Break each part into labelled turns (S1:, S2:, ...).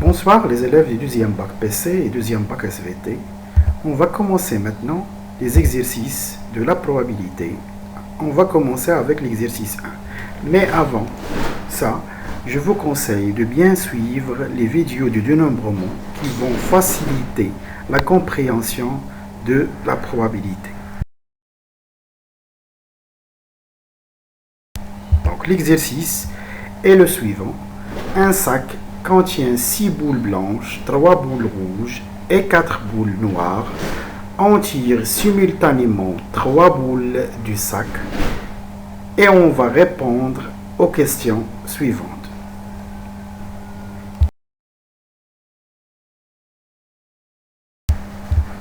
S1: Bonsoir les élèves du deuxième bac PC et deuxième bac SVT. On va commencer maintenant les exercices de la probabilité. On va commencer avec l'exercice 1. Mais avant ça, je vous conseille de bien suivre les vidéos du dénombrement qui vont faciliter la compréhension de la probabilité. Donc l'exercice est le suivant. Un sac contient 6 boules blanches, 3 boules rouges et 4 boules noires. On tire simultanément 3 boules du sac et on va répondre aux questions suivantes.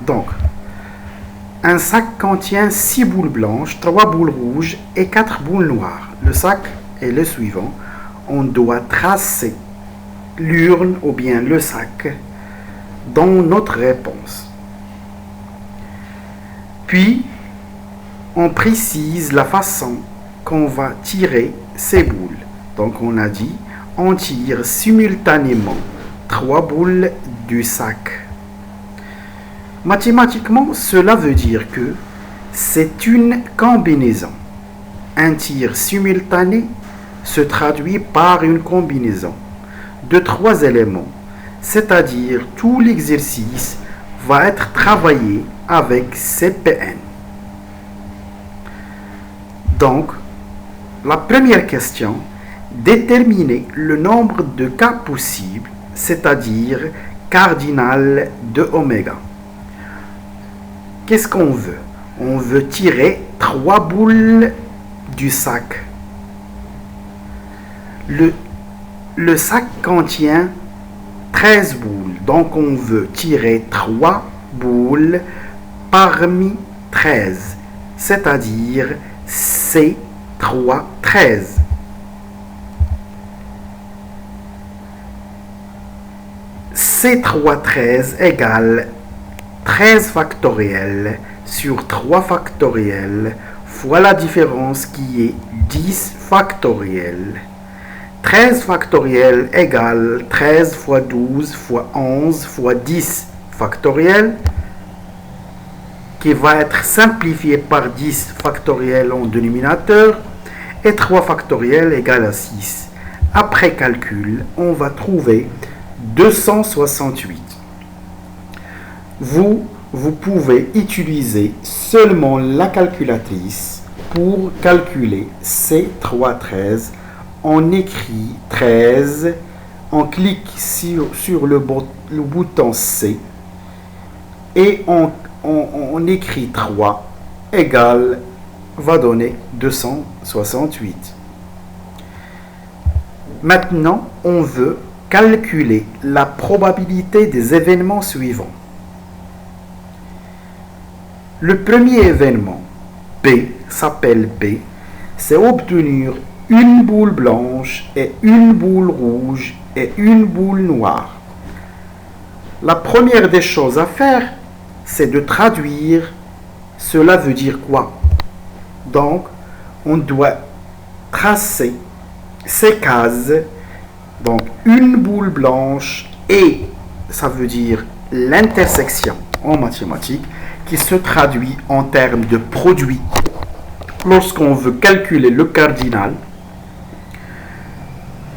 S1: Donc, un sac contient 6 boules blanches, 3 boules rouges et 4 boules noires. Le sac est le suivant. On doit tracer l'urne ou bien le sac dans notre réponse. Puis, on précise la façon qu'on va tirer ces boules. Donc, on a dit, on tire simultanément 3 boules du sac. Mathématiquement, cela veut dire que c'est une combinaison. Un tir simultané se traduit par une combinaison de 3 éléments, c'est-à-dire tout l'exercice va être travaillé avec CPN. Donc, la première question, déterminer le nombre de cas possibles, c'est-à-dire cardinal de oméga. Qu'est-ce qu'on veut? On veut tirer 3 boules du sac. Le sac contient 13 boules, donc on veut tirer 3 boules parmi 13, c'est-à-dire C3 13. C3 13 égale 13 factoriel sur 3 factoriel fois la différence qui est 10 factoriel. 13 factoriel égale 13 fois 12 fois 11 fois 10 factoriel qui va être simplifié par 10 factoriel en dénominateur et 3 factoriel égale à 6. Après calcul, on va trouver 268. Vous pouvez utiliser seulement la calculatrice pour calculer C313. On écrit 13, on clique sur le bouton C et on écrit 3 égale va donner 268. Maintenant, on veut calculer la probabilité des événements suivants. Le premier événement, B, s'appelle B, c'est obtenir une boule blanche et une boule rouge et une boule noire. La première des choses à faire, c'est de traduire. Cela veut dire quoi? Donc, on doit tracer ces cases. Donc, une boule blanche et ça veut dire l'intersection en mathématiques qui se traduit en termes de produit. Lorsqu'on veut calculer le cardinal,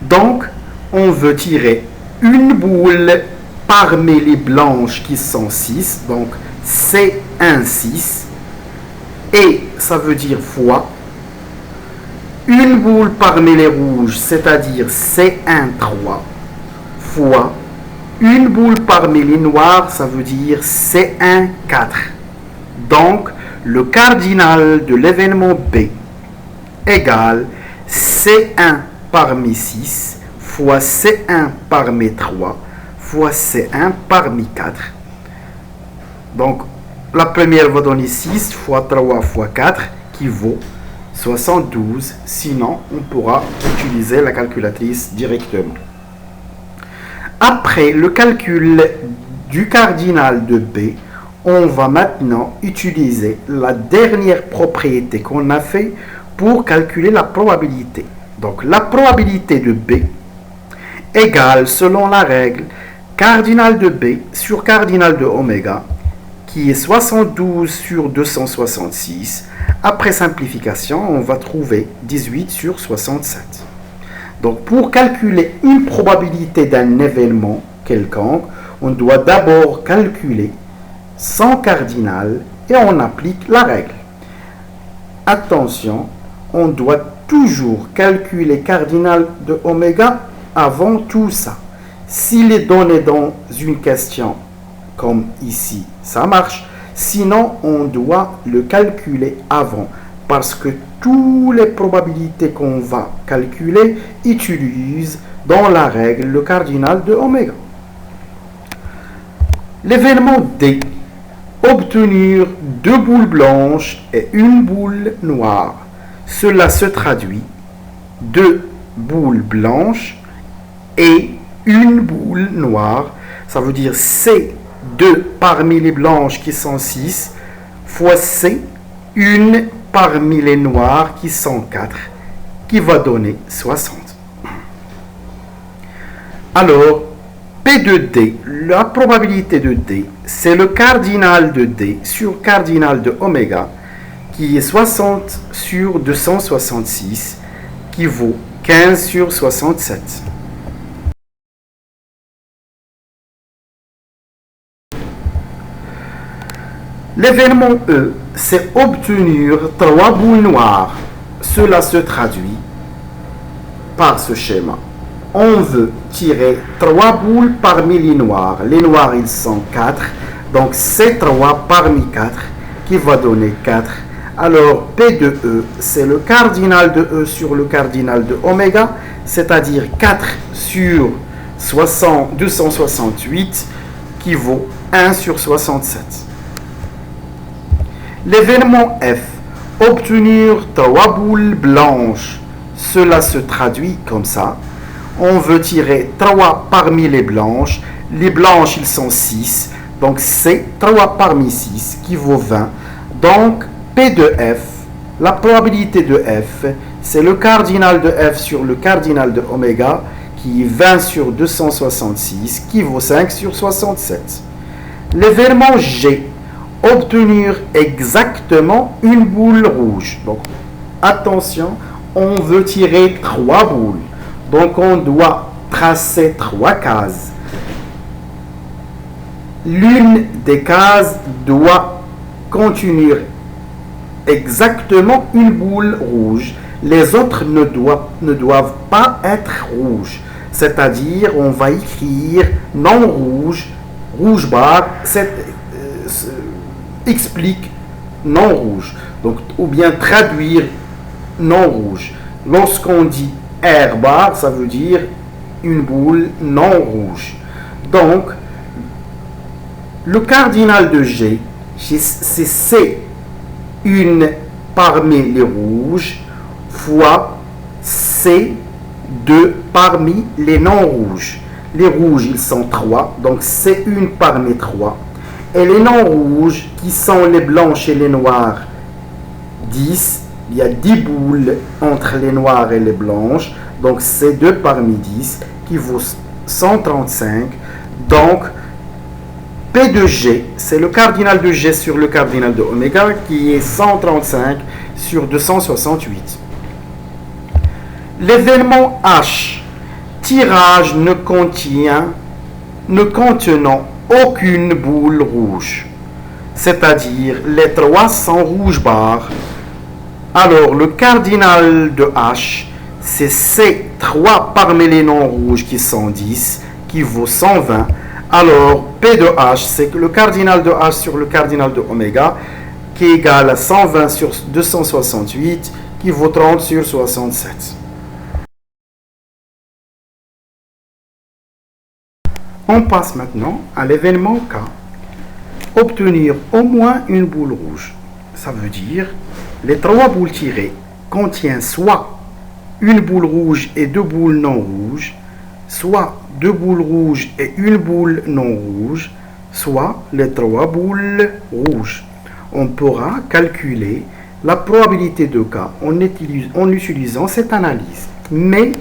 S1: donc on veut tirer une boule parmi les blanches qui sont 6, donc C1 6, et ça veut dire fois une boule parmi les rouges, c'est-à-dire C1 3, fois une boule parmi les noirs, ça veut dire C1 4. Donc, le cardinal de l'événement B égale C1 parmi 6 fois C1 parmi 3 fois C1 parmi 4. Donc, la première va donner 6 fois 3 fois 4 qui vaut 72. Sinon, on pourra utiliser la calculatrice directement. Après le calcul du cardinal de B, on va maintenant utiliser la dernière propriété qu'on a fait pour calculer la probabilité. Donc la probabilité de B égale, selon la règle, cardinal de B sur cardinal de oméga, qui est 72 sur 266. Après simplification, on va trouver 18 sur 67. Donc, pour calculer une probabilité d'un événement quelconque, on doit d'abord calculer son cardinal et on applique la règle. Attention, on doit toujours calculer cardinal de oméga avant tout ça. S'il est donné dans une question comme ici, ça marche. Sinon, on doit le calculer avant parce que toutes les probabilités qu'on va calculer utilisent dans la règle le cardinal de oméga. L'événement D, obtenir 2 boules blanches et une boule noire. Cela se traduit 2 boules blanches et une boule noire. Ça veut dire C, 2 parmi les blanches qui sont 6, fois C, une parmi les noires qui sont 4, qui va donner 60. Alors, P de D, la probabilité de D, c'est le cardinal de D sur cardinal de oméga, qui est 60 sur 266, qui vaut 15 sur 67. L'événement E, c'est obtenir 3 boules noires. Cela se traduit par ce schéma. On veut tirer 3 boules parmi les noirs. Les noirs, ils sont 4. Donc, c'est 3 parmi 4 qui va donner 4. Alors, P de E, c'est le cardinal de E sur le cardinal de oméga, c'est-à-dire 4 sur 268 qui vaut 1 sur 67. L'événement F, obtenir 3 boules blanches. Cela se traduit comme ça. On veut tirer 3 parmi les blanches. Les blanches, ils sont 6. Donc, c'est 3 parmi 6 qui vaut 20. Donc, P de F, la probabilité de F, c'est le cardinal de F sur le cardinal de oméga, qui est 20 sur 266, qui vaut 5 sur 67. L'événement G, obtenir exactement une boule rouge. Donc, attention, on veut tirer 3 boules. Donc, on doit tracer 3 cases. L'une des cases doit contenir exactement une boule rouge. Les autres ne doivent pas être rouges. C'est-à-dire, on va écrire non rouge, rouge barre, explique non rouge. Donc, ou bien traduire non rouge. Lorsqu'on dit R bar, ça veut dire une boule non rouge. Donc, le cardinal de G, c'est C, une parmi les rouges, fois C, 2 parmi les non rouges. Les rouges, ils sont 3, donc c'est une parmi 3. Et les non rouges, qui sont les blanches et les noirs, 10. Il y a 10 boules entre les noirs et les blanches. Donc, c'est 2 parmi 10 qui vaut 135. Donc, P de G, c'est le cardinal de G sur le cardinal de oméga qui est 135 sur 268. L'événement H, tirage ne contenant aucune boule rouge. C'est-à-dire, les 3 sont rouges barres. Alors, le cardinal de H, c'est ces 3 parmi les non rouges qui sont 10, qui vaut 120. Alors, P de H, c'est le cardinal de H sur le cardinal de oméga, qui est égal à 120 sur 268, qui vaut 30 sur 67. On passe maintenant à l'événement K. Obtenir au moins une boule rouge. Ça veut dire, les 3 boules tirées contiennent soit une boule rouge et 2 boules non rouges, soit 2 boules rouges et une boule non rouge, soit les 3 boules rouges. On pourra calculer la probabilité de K en utilisant cette analyse. Mais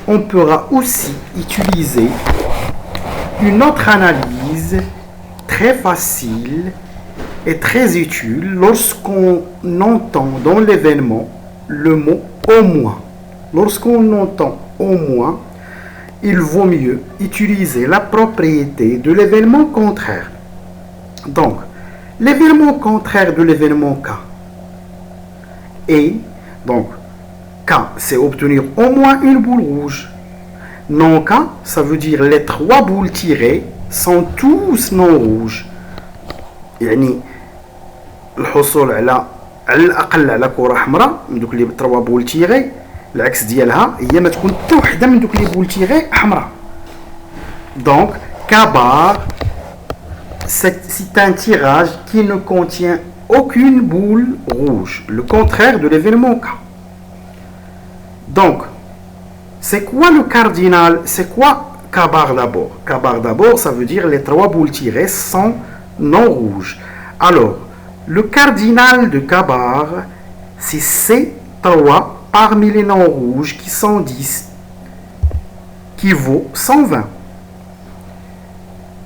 S1: on pourra aussi utiliser une autre analyse très facile et très utile lorsqu'on entend dans l'événement le mot au moins. Lorsqu'on entend au moins, il vaut mieux utiliser la propriété de l'événement contraire. Donc, l'événement contraire de l'événement K est, donc, K, c'est obtenir au moins une boule rouge. Non K, ça veut dire les 3 boules tirées sont tous non rouges. يعني الحصول على الاقل على كره حمراء من دوك لي 3 بول تيغي العكس ديالها هي ما تكون حتى وحده من دوك لي بول تيغي حمراء. Donc K-bar c'est un tirage qui ne contient aucune boule rouge, le contraire de l'événement K. Donc c'est quoi le cardinal? C'est quoi K-bar d'abord? K-bar d'abord, ça veut dire les 3 boules tirées sont non rouges. Alors, le cardinal de K-bar, c'est ces 3 parmi les non rouges qui sont 10, qui vaut 120.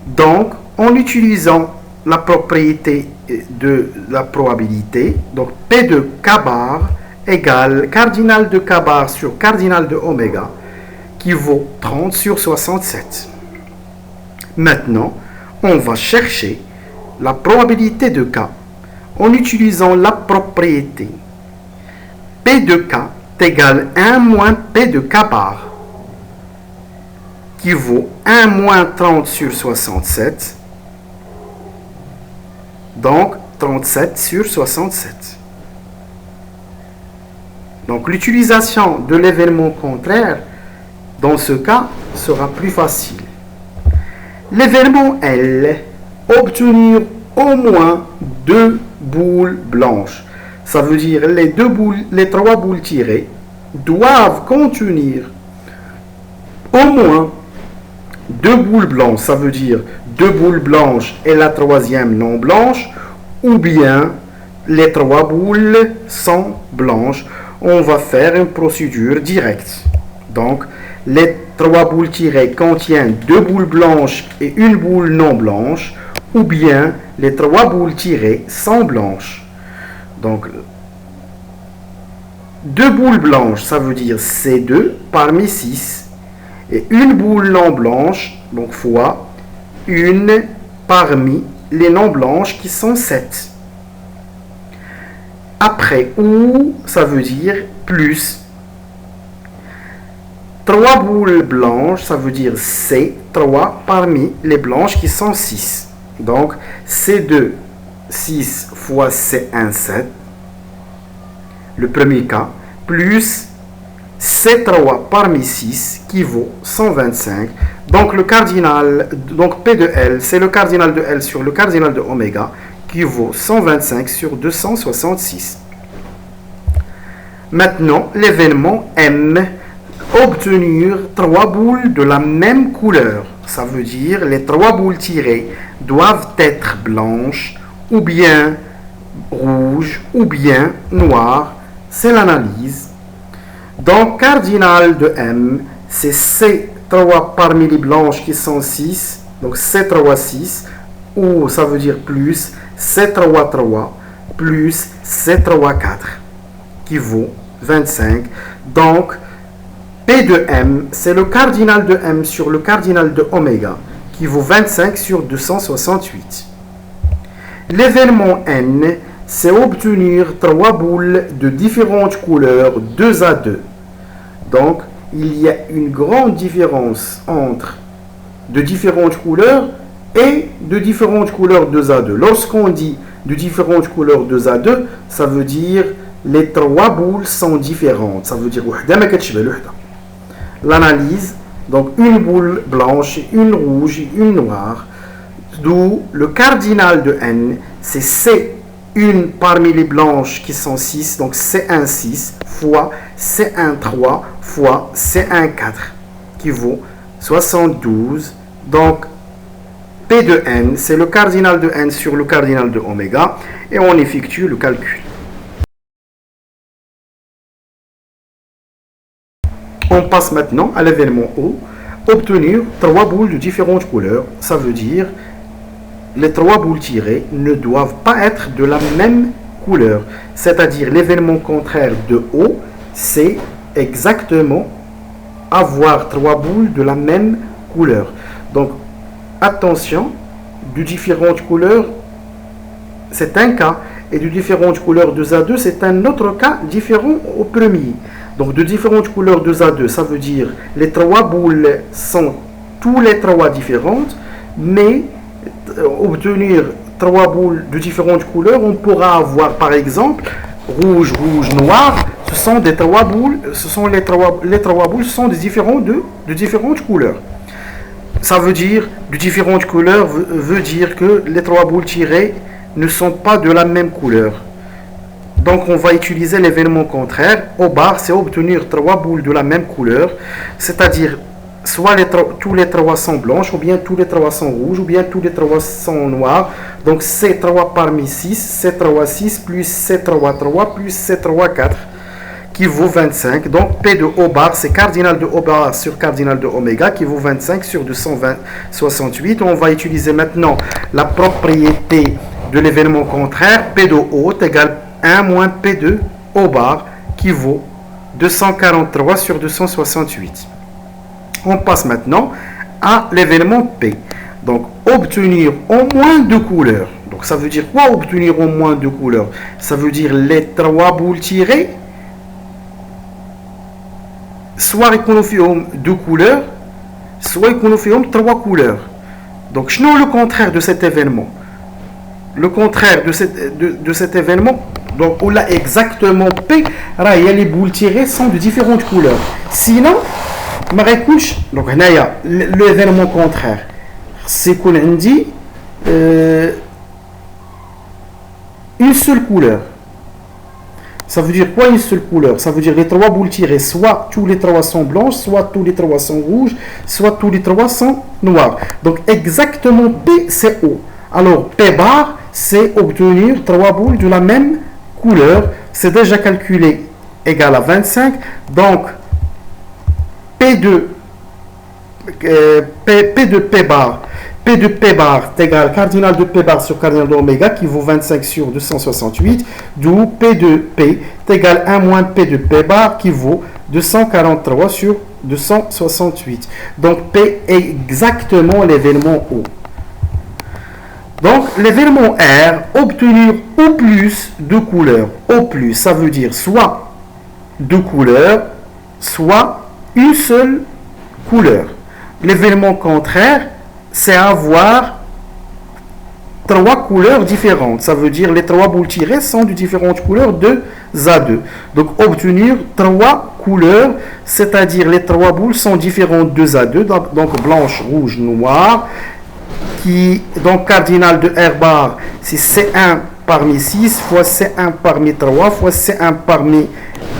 S1: Donc, en utilisant la propriété de la probabilité, donc P de K-bar égale cardinal de K-bar sur cardinal de oméga, qui vaut 30 sur 67. Maintenant, on va chercher la probabilité de K en utilisant la propriété P de K égale 1 moins P de K bar, qui vaut 1 moins 30 sur 67, donc 37 sur 67. Donc l'utilisation de l'événement contraire dans ce cas sera plus facile. L'événement L, obtenir au moins 2 boules blanches. Ça veut dire les 3 boules tirées doivent contenir au moins 2 boules blanches. Ça veut dire 2 boules blanches et la 3e non blanche, ou bien les 3 boules sont blanches. On va faire une procédure directe. Donc, les 3 boules tirées contiennent 2 boules blanches et une boule non blanche, ou bien les 3 boules tirées sont blanches. Donc, 2 boules blanches, ça veut dire C2 parmi 6, et une boule non blanche, donc fois une parmi les non blanches qui sont 7. Après, ou, ça veut dire plus 3 boules blanches, ça veut dire C3 parmi les blanches qui sont 6. Donc, C2, 6 fois C1, 7. Le premier cas, plus C3 parmi 6 qui vaut 125. Donc, le cardinal, donc P de L, c'est le cardinal de L sur le cardinal de oméga qui vaut 125 sur 266. Maintenant, l'événement M, obtenir 3 boules de la même couleur. Ça veut dire les 3 boules tirées doivent être blanches, ou bien rouges, ou bien noires. C'est l'analyse. Donc, cardinal de M, c'est C3 parmi les blanches qui sont 6. Donc, C3, 6. Ou ça veut dire plus C3, 3 plus C3, 4 qui vaut 25. Donc, P de M, c'est le cardinal de M sur le cardinal de oméga qui vaut 25 sur 268. L'événement N, c'est obtenir 3 boules de différentes couleurs 2 à 2. Donc, il y a une grande différence entre de différentes couleurs et de différentes couleurs 2 à 2. Lorsqu'on dit de différentes couleurs 2 à 2, ça veut dire les 3 boules sont différentes. Ça veut dire l'analyse, donc une boule blanche, une rouge et une noire. D'où le cardinal de N, c'est C1 parmi les blanches qui sont 6, donc C1, 6 fois C1, 3 fois C1, 4 qui vaut 72. Donc, P de N, c'est le cardinal de N sur le cardinal de oméga, et on effectue le calcul. On passe maintenant à l'événement O. obtenir 3 boules de différentes couleurs. Ça veut dire les 3 boules tirées ne doivent pas être de la même couleur. C'est-à-dire l'événement contraire de O, c'est exactement avoir 3 boules de la même couleur. Donc attention, de différentes couleurs, c'est un cas. Et de différentes couleurs 2A2, c'est un autre cas différent au premier. Donc de différentes couleurs 2A2, ça veut dire les 3 boules sont tous les 3 différentes, mais obtenir 3 boules de différentes couleurs, on pourra avoir par exemple rouge, rouge, noir. Ce sont des 3 boules, les 3 boules sont de différentes couleurs. Ça veut dire de différentes couleurs veut dire que les 3 boules tirées ne sont pas de la même couleur. Donc on va utiliser l'événement contraire. Au bar, c'est obtenir 3 boules de la même couleur, c'est-à-dire soit tous les 3 sont blanches, ou bien tous les 3 sont rouges, ou bien tous les 3 sont noirs. Donc C3 parmi 6, C3 6 plus C3 3 plus C3 4 qui vaut 25. Donc P de O bar, c'est cardinal de O bar sur cardinal de oméga qui vaut 25 sur 268. On va utiliser maintenant la propriété de l'événement contraire. P de O est égal à 1 moins P de O bar qui vaut 243 sur 268. On passe maintenant à l'événement P. Donc obtenir au moins 2 couleurs. Donc ça veut dire quoi obtenir au moins 2 couleurs? Ça veut dire les 3 boules tirées soit iconophium 2 couleurs, soit iconophium 3 couleurs. Donc je n'ai le contraire de cet événement. Le contraire de cet événement, donc on a exactement P, les boules tirées sont de différentes couleurs. Sinon, donc l'événement contraire, c'est qu'on dit une seule couleur. Ça veut dire quoi une seule couleur? Ça veut dire les 3 boules tirées, soit tous les 3 sont blanches, soit tous les 3 sont rouges, soit tous les 3 sont noirs. Donc exactement P, c'est O. Alors P bar, c'est obtenir 3 boules de la même couleur. C'est déjà calculé égal à 25. Donc P de P bar. P de P bar est égal à cardinal de P bar sur cardinal de oméga qui vaut 25 sur 268. D'où P de P est égal à 1 moins P de P bar qui vaut 243 sur 268. Donc P est exactement l'événement O. Donc l'événement R, obtenir au plus 2 couleurs. Au plus, ça veut dire soit 2 couleurs, soit une seule couleur. L'événement contraire, c'est avoir 3 couleurs différentes. Ça veut dire les 3 boules tirées sont de différentes couleurs de A2. Donc obtenir 3 couleurs, c'est-à-dire les 3 boules sont différentes de A2, donc blanche, rouge, noire. Donc cardinal de R bar, c'est C1 parmi 6 fois C1 parmi 3 fois C1 parmi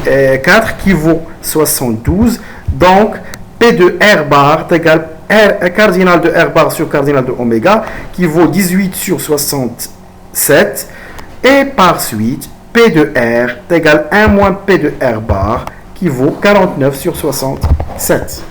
S1: 4 qui vaut 72. Donc P de R bar est égal à cardinal de R bar sur cardinal de oméga qui vaut 18 sur 67. Et par suite, P de R est égal à 1 moins P de R bar qui vaut 49 sur 67.